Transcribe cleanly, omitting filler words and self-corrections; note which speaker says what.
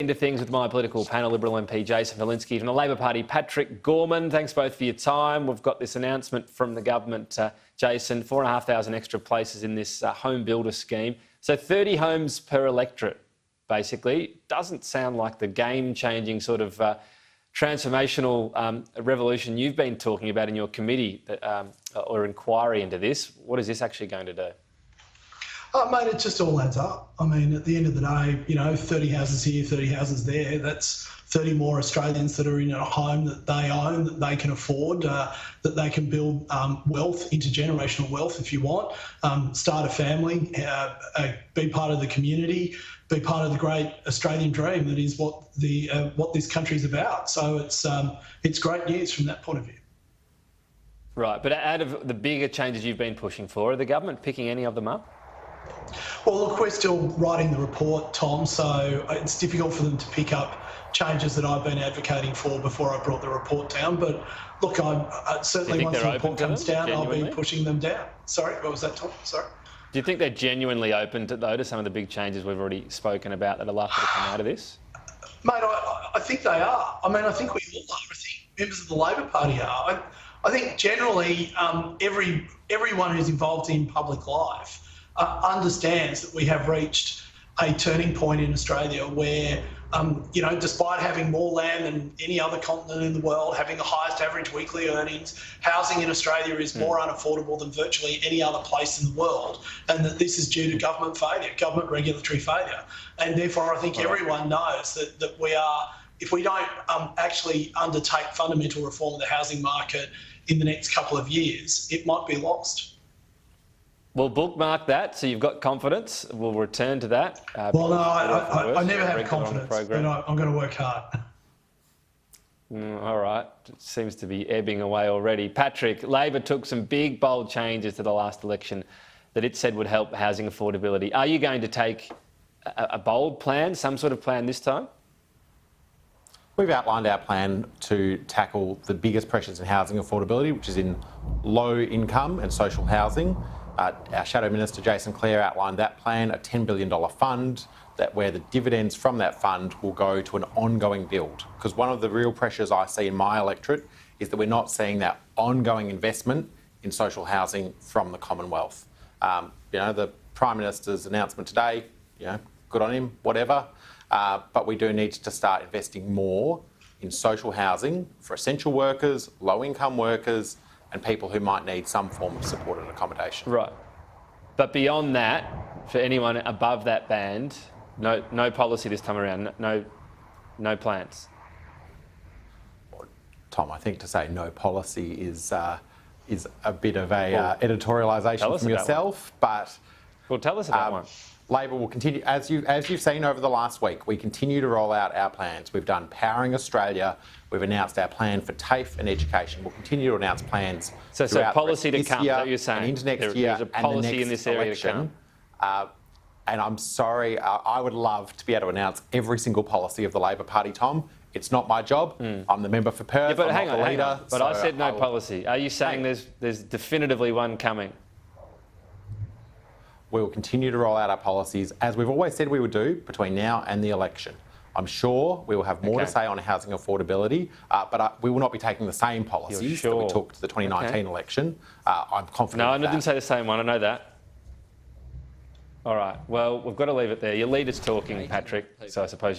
Speaker 1: into things with my political panel, Liberal MP Jason Falinski from the Labor Party, Patrick Gorman. Thanks both for your time. We've got this announcement from the government, Jason, 4,500 extra places in this home builder scheme. So 30 homes per electorate, basically. Doesn't sound like the game-changing sort of transformational revolution you've been talking about in your committee or inquiry into this. What is this actually going to do?
Speaker 2: Mate, it just all adds up. I mean, at the end of the day, 30 houses here, 30 houses there, that's 30 more Australians that are in a home that they own, that they can afford, that they can build wealth, intergenerational wealth if you want, start a family, be part of the community, be part of the great Australian dream that is what this country's about. So it's great news from that point of view.
Speaker 1: Right, but out of the bigger changes you've been pushing for, are the government picking any of them up?
Speaker 2: Well, look, we're still writing the report, Tom, so it's difficult for them to pick up changes that I've been advocating for before I brought the report down. But look, I certainly once the report comes down, I'll be pushing them down. Sorry, what was that, Tom? Sorry.
Speaker 1: Do you think they're genuinely open to some of the big changes we've already spoken about that are likely to come out of this?
Speaker 2: Mate, I think they are. I mean, I think we all are. I think members of the Labor Party are. I think generally everyone who's involved in public life understands that we have reached a turning point in Australia where, despite having more land than any other continent in the world, having the highest average weekly earnings, housing in Australia is more unaffordable than virtually any other place in the world, and that this is due to government failure, government regulatory failure. And therefore, I think everyone knows that we are, if we don't actually undertake fundamental reform of the housing market in the next couple of years, it might be lost.
Speaker 1: We'll bookmark that, so you've got confidence. We'll return to that.
Speaker 2: Well, no, I never have confidence, but I'm going to work hard.
Speaker 1: All right. It seems to be ebbing away already. Patrick, Labor took some big, bold changes to the last election that it said would help housing affordability. Are you going to take a bold plan, some sort of plan this time?
Speaker 3: We've outlined our plan to tackle the biggest pressures in housing affordability, which is in low income and social housing. Our Shadow Minister, Jason Clare, outlined that plan, a $10 billion fund, where the dividends from that fund will go to an ongoing build. Because one of the real pressures I see in my electorate is that we're not seeing that ongoing investment in social housing from the Commonwealth. The Prime Minister's announcement today, good on him, whatever. But we do need to start investing more in social housing for essential workers, low-income workers, and people who might need some form of supported accommodation. Right.
Speaker 1: But beyond that, for anyone above that band, no policy this time around, no plans.
Speaker 3: Tom, I think to say no policy is a bit of a editorialisation from yourself, but...
Speaker 1: Well, tell us about one.
Speaker 3: Labor will continue, as you've seen over the last week, we continue to roll out our plans. We've done Powering Australia. We've announced our plan for TAFE and education. We'll continue to announce plans
Speaker 1: so policy to come, is that what you're saying?
Speaker 3: And into next year
Speaker 1: there's a policy
Speaker 3: and the next
Speaker 1: in this area
Speaker 3: election.
Speaker 1: To come.
Speaker 3: And I'm sorry, I would love to be able to announce every single policy of the Labor Party, Tom. It's not my job. I'm the member for Perth.
Speaker 1: Yeah, but
Speaker 3: I'm not the leader.
Speaker 1: But I said no policy. Are you saying there's definitively one coming?
Speaker 3: We will continue to roll out our policies, as we've always said we would do, between now and the election. I'm sure we will have more to say on housing affordability, but we will not be taking the same policies that we took to the 2019 election. I'm confident
Speaker 1: No, I
Speaker 3: of that.
Speaker 1: didn't say the same one, I know that. All right, well, we've got to leave it there. Your leader's talking, Patrick, so I suppose